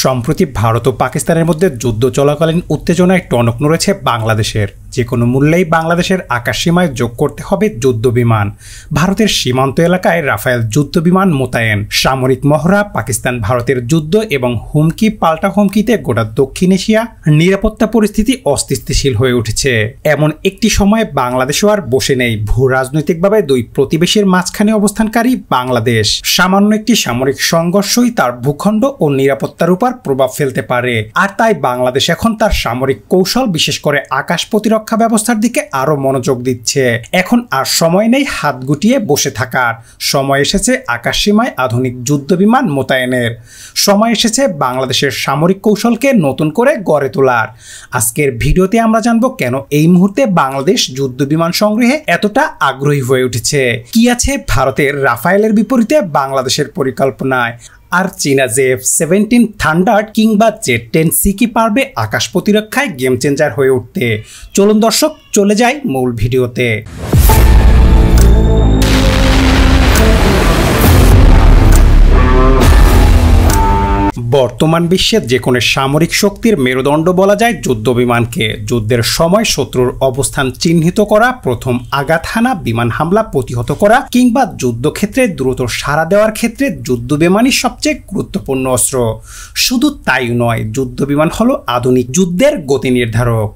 সম্প্রতি ভারত ও পাকিস্তানের মধ্যে যুদ্ধ চলাকালীন উত্তেজনায় টনক নড়েছে বাংলাদেশের। যে কোনো মূল্যেই বাংলাদেশের আকাশসীমায় যোগ করতে হবে যুদ্ধ বিমান। ভারতের সীমান্ত এলাকায় রাফায়েল যুদ্ধ বিমান মোতায়েন, সামরিক মহড়া, পাকিস্তান ভারতের যুদ্ধ এবং হুমকি পাল্টা হুমকিতে গোটা দক্ষিণ এশিয়া নিরাপত্তা পরিস্থিতি অস্থিতিশীল হয়ে উঠেছে। এমন একটি সময়ে বাংলাদেশও আর বসে নেই। ভূ রাজনৈতিকভাবে দুই প্রতিবেশীর মাঝখানে অবস্থানকারী বাংলাদেশ সামান্য একটি সামরিক সংঘর্ষই তার ভূখণ্ড ও নিরাপত্তার উপর প্রভাব ফেলতে পারে। আর তাই বাংলাদেশ এখন তার সামরিক কৌশল, বিশেষ করে আকাশ প্রতিরক্ষা ব্যবস্থার দিকে আরো মনোযোগ দিচ্ছে। এখন আর সময় নেই হাত গুটিয়ে বসে থাকার। সময় এসেছে আকাশসীমায় আধুনিক যুদ্ধ বিমান মোতায়েনের। সময় এসেছে বাংলাদেশের সামরিক কৌশলকে নতুন করে গড়ে তোলার। আজকের ভিডিওতে আমরা জানবো কেন এই মুহূর্তে বাংলাদেশ যুদ্ধ বিমান সংগ্রহে এতটা আগ্রহী হয়ে উঠেছে, কি আছে ভারতের রাফায়েলের বিপরীতে বাংলাদেশের পরিকল্পনায়, আর চীনা F-17 থান্ডার কিংবা Z-10C কি পারবে আকাশ প্রতিরক্ষায় গেম চেঞ্জার হয়ে উঠতে। চলুন দর্শক, চলে যাই মূল ভিডিওতে। বর্তমান বিশ্বের যে কোনো সামরিক শক্তির মেরুদণ্ড বলা যায় যুদ্ধ বিমানকে। যুদ্ধের সময় শত্রুর অবস্থান চিহ্নিত করা, প্রথম আঘাত হানা, বিমান হামলা প্রতিহত করা কিংবা যুদ্ধক্ষেত্রে দ্রুত সাড়া দেওয়ার ক্ষেত্রে যুদ্ধ বিমানই সবচেয়ে গুরুত্বপূর্ণ অস্ত্র। শুধু তাই নয়, যুদ্ধ বিমান হলো আধুনিক যুদ্ধের গতি নির্ধারক।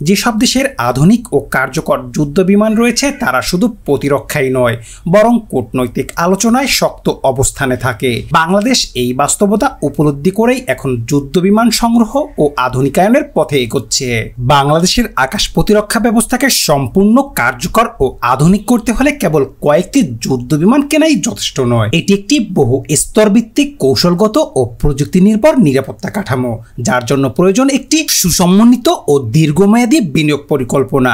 যেসব দেশের আধুনিক ও কার্যকর যুদ্ধ বিমান রয়েছে তারা শুধু প্রতিরক্ষাই নয়, বরং কূটনৈতিক আলোচনায় শক্ত অবস্থানে থাকে। বাংলাদেশ এই বাস্তবতা উপলব্ধি করেই এখন যুদ্ধ বিমান সংগ্রহ ও আধুনিকায়নের পথে এগোচ্ছে। বাংলাদেশের আকাশ প্রতিরক্ষা ব্যবস্থাকে সম্পূর্ণ কার্যকর ও আধুনিক করতে হলে কেবল কয়েকটি যুদ্ধ বিমান কেনাই যথেষ্ট নয়। এটি একটি বহু স্তরভিত্তিক কৌশলগত ও প্রযুক্তি নির্ভর নিরাপত্তা কাঠামো, যার জন্য প্রয়োজন একটি সুসমন্বিত ও দীর্ঘমেয়াদী বিনিয়োগ পরিকল্পনা।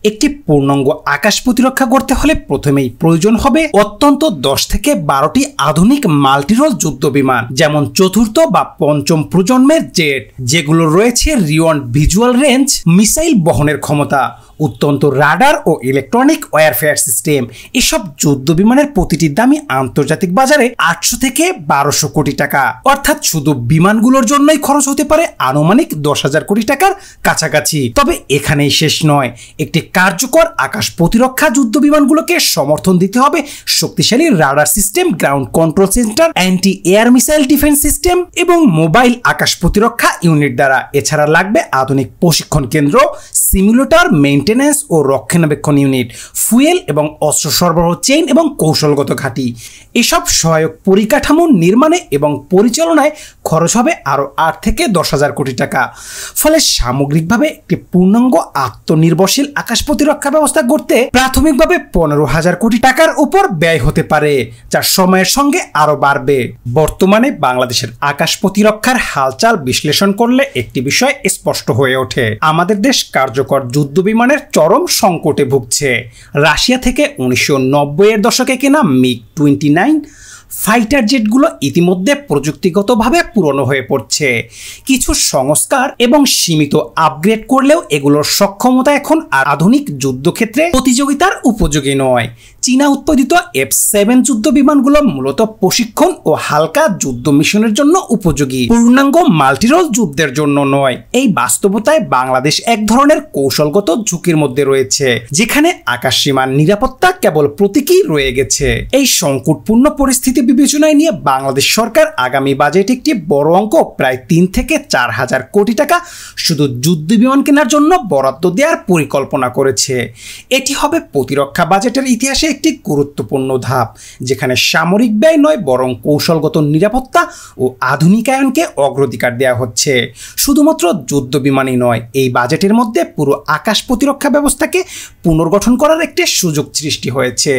একটি পূর্ণাঙ্গ আকাশ প্রতিরক্ষা করতে হলে প্রথমেই প্রয়োজন হবে অত্যন্ত 10 থেকে 12টি আধুনিক মাল্টিরোল যুদ্ধ বিমান, যেমন চতুর্থ বা পঞ্চম প্রজন্মের জেট, যেগুলো রয়েছে রিওয়ার্ড ভিজুয়াল রেঞ্জ, মিসাইল বহনের ক্ষমতা, অত্যন্ত রাডার ও ইলেকট্রনিক ওয়ারফেয়ার সিস্টেম। এসব যুদ্ধ বিমানের প্রতিটির দামই আন্তর্জাতিক বাজারে 800 থেকে 1200 কোটি টাকা, অর্থাৎ শুধু বিমানগুলোর জন্যই খরচ হতে পারে আনুমানিক 10,000 কোটি টাকার কাছাকাছি। তবে এখানেই শেষ নয়। একটি কার্যকর আকাশ প্রতিরক্ষা যুদ্ধ বিমানগুলোকে সমর্থন দিতে হবে শক্তিশালী radar system, ground control centre, anti air missile defence system এবং মোবাইল আকাশ প্রতিরক্ষা ইউনিট দ্বারা। এছাড়া লাগবে আধুনিক প্রশিক্ষণ কেন্দ্র, সিমুলেটর, মেইনটেন্যান্স ও রক্ষণাবেক্ষণ ইউনিট, ফুয়েল এবং অস্ত্র সরবরাহ চেইন এবং কৌশলগত ঘাঁটি। এসব সহায়ক পরিকাঠামো নির্মাণে এবং পরিচালনায় খরচ হবে আরও 8 থেকে 10,000 কোটি টাকা। ফলে সামগ্রিকভাবে একটি পূর্ণাঙ্গ আত্মনির্ভরশীল আকাশ প্রতিরক্ষা ব্যবস্থা গড়তে প্রাথমিকভাবে 15,000 কোটি টাকার উপর ব্যয় হতে পারে, যা সময়ের সঙ্গে আরও বাড়বে। বর্তমানে বাংলাদেশের আকাশ প্রতিরক্ষার হালচাল বিশ্লেষণ করলে একটি বিষয় স্পষ্ট হয়ে ওঠে। আমাদের দেশ কার্যকর যুদ্ধ বিমানের চরম সংকটে ভুগছে। রাশিয়া থেকে 1990-এর দশকে কেনা MiG-29 ফাইটার জেটগুলো ইতিমধ্যে প্রযুক্তিগতভাবে পুরনো হয়ে পড়ছে। কিছু সংস্কার এবং সীমিত আপগ্রেড করলেও এগুলোর সক্ষমতা এখন আর আধুনিক যুদ্ধক্ষেত্রে প্রতিযোগিতার উপযোগী নয়। চীনা উৎপাদিত F-7 যুদ্ধ বিমানগুলো মূলত প্রশিক্ষণ ও হালকা যুদ্ধ মিশনের জন্য উপযোগী, পূর্ণাঙ্গ মাল্টিরোল যুদ্ধের জন্য নয়। এই বাস্তবতায় বাংলাদেশ এক ধরনের কৌশলগত ঝুঁকির মধ্যে রয়েছে, যেখানে আকাশসীমার নিরাপত্তা কেবল প্রতীকী রয়ে গেছে। এই সংকটপূর্ণ পরিস্থিতি বিবেচনায় নিয়ে বাংলাদেশ সরকার আগামী বাজেটে একটি বড় অঙ্ক, প্রায় 3 থেকে 4,000 কোটি টাকা শুধু যুদ্ধ বিমান কেনার জন্য বরাদ্দ দেওয়ার পরিকল্পনা করেছে। এটি হবে প্রতিরক্ষা বাজেটের ইতিহাসে একটি গুরুত্বপূর্ণ ধাপ, যেখানে সামরিক ব্যয় নয় বরং কৌশলগত নিরাপত্তা ও আধুনিকায়নকে অগ্রাধিকার দেওয়া হচ্ছে। শুধুমাত্র যুদ্ধ বিমানই নয়, এই বাজেটের মধ্যে পুরো আকাশ প্রতিরক্ষা ব্যবস্থাকে পুনর্গঠন করার একটি সুযোগ সৃষ্টি হয়েছে।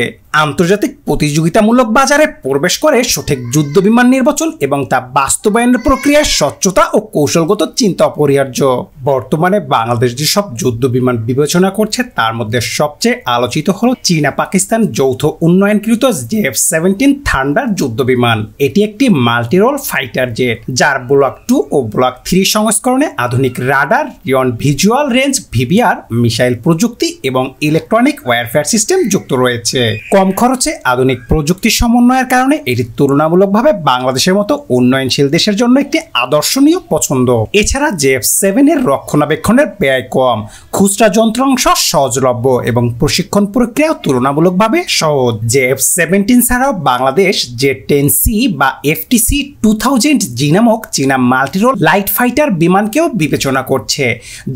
আন্তর্জাতিক প্রতিযোগিতামূলক বাজারে পড়বে মনোনিবেশ করে সঠিক যুদ্ধ বিমান নির্বাচন এবং তা বাস্তবায়নের প্রক্রিয়ায় স্বচ্ছতা ও কৌশলগত চিন্তা অপরিহার্য। বর্তমানে বাংলাদেশ যেসব যুদ্ধ বিমান বিবেচনা করছে তার মধ্যে সবচেয়ে আলোচিত হল চীনা পাকিস্তান যৌথ উন্নয়নকৃত JF-17 থান্ডার যুদ্ধ বিমান। এটি একটি মাল্টিরোল ফাইটার জেট, যার ব্লক 2 ও ব্লক 3 সংস্করণে আধুনিক রাডার, রিয়ন ভিজুয়াল রেঞ্জ (VVR), মিসাইল প্রযুক্তি এবং ইলেকট্রনিক ওয়ারফেয়ার সিস্টেম যুক্ত রয়েছে। কম খরচে আধুনিক প্রযুক্তি সমন্বয়ের কারণে এটি তুলনামূলকভাবে বাংলাদেশের মতো উন্নয়নশীল দেশের জন্য একটি আদর্শনীয় পছন্দ। এছাড়া JF-7 এর রক্ষণাবেক্ষণের ব্যয় কম, খুচরা যন্ত্রাংশ সহজলভ্য এবং প্রশিক্ষণ প্রক্রিয়াও তুলনামূলকভাবে সহজ। JF-17 ছাড়াও বাংলাদেশ Z-10C বা FTC-2000G নামক চীনা মাল্টিরোল লাইট ফাইটার বিমানকেও বিবেচনা করছে,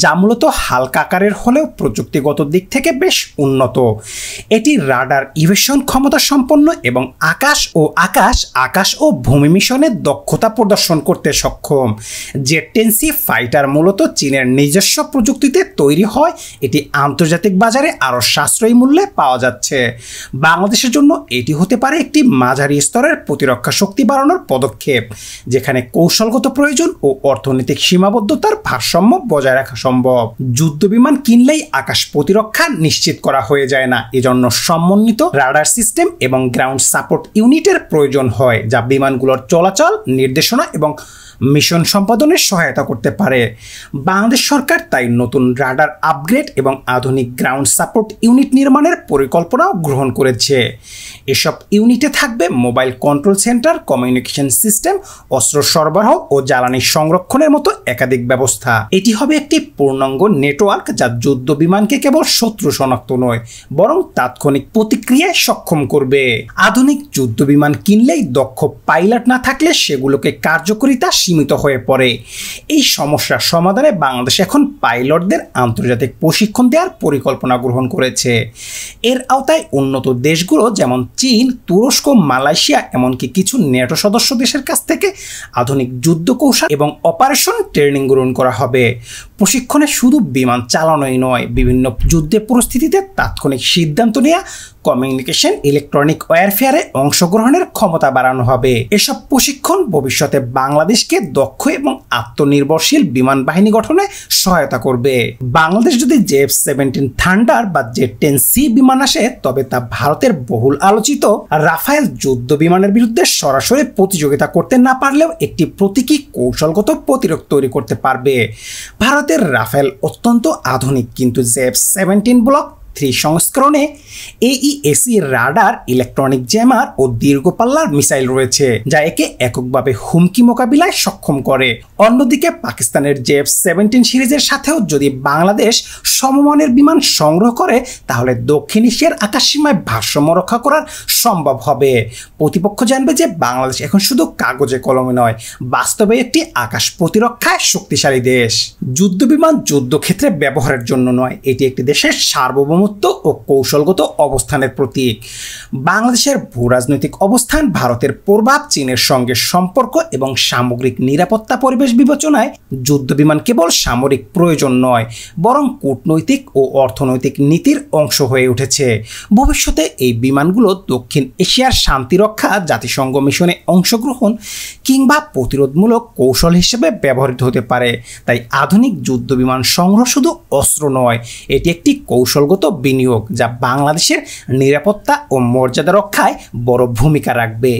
যা মূলত হালকা আকারের হলেও প্রযুক্তিগত দিক থেকে বেশ উন্নত। এটি রাডার ইভেশন ক্ষমতা সম্পন্ন এবং আকাশ ও ভূমি মিশনের দক্ষতা প্রদর্শন করতে সক্ষম। Z-10C ফাইটার মূলত চীনের নিজস্ব প্রযুক্তিতে তৈরি হয়। এটি আন্তর্জাতিক বাজারে আরও সাশ্রয়ী মূল্যে পাওয়া যাচ্ছে। বাংলাদেশের জন্য এটি হতে পারে একটি মাঝারি স্তরের প্রতিরক্ষা শক্তি বাড়ানোর পদক্ষেপ, যেখানে কৌশলগত প্রয়োজন ও অর্থনৈতিক সীমাবদ্ধতার ভারসাম্য বজায় রাখা সম্ভব। যুদ্ধ বিমান কিনলেই আকাশ প্রতিরক্ষা নিশ্চিত করা হয়ে যায় না, এজন্য সমন্বিত রাডার সিস্টেম এবং গ্রাউন্ড সাপোর্ট ইউনিটের প্রয়োজন হয়, যা বিমানগুলোর চলাচল, নির্দেশনা এবং মিশন সম্পাদনে সহায়তা করতে পারে। বাংলাদেশ সরকার তাই নতুন রাডার আপগ্রেড এবং আধুনিক গ্রাউন্ড সাপোর্ট ইউনিট নির্মাণের পরিকল্পনাও গ্রহণ করেছে। এসব ইউনিটে থাকবে mobile control centre, communication system, অস্ত্র সরবরাহ ও জ্বালানি সংরক্ষণের মতো একাধিক ব্যবস্থা। এটি হবে একটি পূর্ণাঙ্গ নেটওয়ার্ক, যা যুদ্ধ বিমানকে কেবল শত্রু শনাক্ত নয়, বরং তাৎক্ষণিক প্রতিক্রিয়ায় সক্ষম করবে। আধুনিক যুদ্ধ বিমান কিনলেই দক্ষ পাইলট না থাকলে সেগুলোকে কার্যকারিতা সীমিত হয়ে পড়ে। এই সমস্যার সমাধানে বাংলাদেশ এখন পাইলটদের আন্তর্জাতিক প্রশিক্ষণ দেওয়ার পরিকল্পনা গ্রহণ করেছে। এর আওতায় উন্নত দেশগুলো যেমন চীন, তুরস্ক, মালয়েশিয়া, এমনকি কিছু নেটো সদস্য দেশের কাছ থেকে আধুনিক যুদ্ধ কৌশল এবং অপারেশন ট্রেনিং গ্রহণ করা হবে। প্রশিক্ষণে শুধু বিমান চালানোই নয়, বিভিন্ন যুদ্ধে পরিস্থিতিতে তাৎক্ষণিক সিদ্ধান্ত নেওয়া, কমিউনিকেশন, ইলেকট্রনিক ওয়ারফেয়ারে অংশগ্রহণের ক্ষমতা বাড়ানো হবে। এসব প্রশিক্ষণ ভবিষ্যতে বাংলাদেশকে দক্ষ এবং আত্মনির্ভরশীল বিমান বাহিনী গঠনে সহায়তা করবে। বাংলাদেশ যদি JF-17 থান্ডার বা Z-10C বিমান আসে, তবে তা ভারতের বহুল আলোচিত রাফায়েল যুদ্ধ বিমানের বিরুদ্ধে সরাসরি প্রতিযোগিতা করতে না পারলেও একটি প্রতীকী কৌশলগত প্রতিরোধ তৈরি করতে পারবে। ভারতের রাফায়েল অত্যন্ত আধুনিক, কিন্তু JF-17 ব্লক 3 সংস্করণে AESC রাডার, ইলেকট্রনিক জ্যামার ও দীর্ঘপাল্লার মিসাইল রয়েছে, যা একে এককভাবে হুমকি মোকাবিলায় সক্ষম করে। অন্যদিকে পাকিস্তানের JF-17 সিরিজের সাথেও যদি বাংলাদেশ সমমানের বিমান সংগ্রহ করে, তাহলে দক্ষিণ এশিয়ার আকাশসীমায় ভারসাম্য রক্ষা করার সম্ভব হবে। প্রতিপক্ষ জানবে যে বাংলাদেশ এখন শুধু কাগজে কলমে নয়, বাস্তবে একটি আকাশ প্রতিরক্ষায় শক্তিশালী দেশ। যুদ্ধ বিমান যুদ্ধক্ষেত্রে ব্যবহারের জন্য নয়, এটি একটি দেশের সার্বভৌমত্ব ও কৌশলগত অবস্থানের প্রতীক। বাংলাদেশের ভূরাজনৈতিক অবস্থান, ভারতের প্রভাব, চীনের সঙ্গে সম্পর্ক এবং সামগ্রিক নিরাপত্তা পরিবেশ বিবেচনায় যুদ্ধ বিমান কেবল সামরিক প্রয়োজন নয়, বরং কূটনৈতিক ও অর্থনৈতিক নীতির অংশ হয়ে উঠেছে। ভবিষ্যতে এই বিমানগুলো দক্ষিণ এশিয়ার শান্তিরক্ষা, জাতিসংঘ মিশনে অংশগ্রহণ কিংবা প্রতিরোধমূলক কৌশল হিসেবে ব্যবহৃত হতে পারে। তাই আধুনিক যুদ্ধ বিমান সংগ্রহ শুধু অস্ত্র নয়, এটি একটি কৌশলগত বিনিয়োগ, যা বাংলাদেশের নিরাপত্তা ও মর্যাদা রক্ষায় বড় ভূমিকা রাখবে।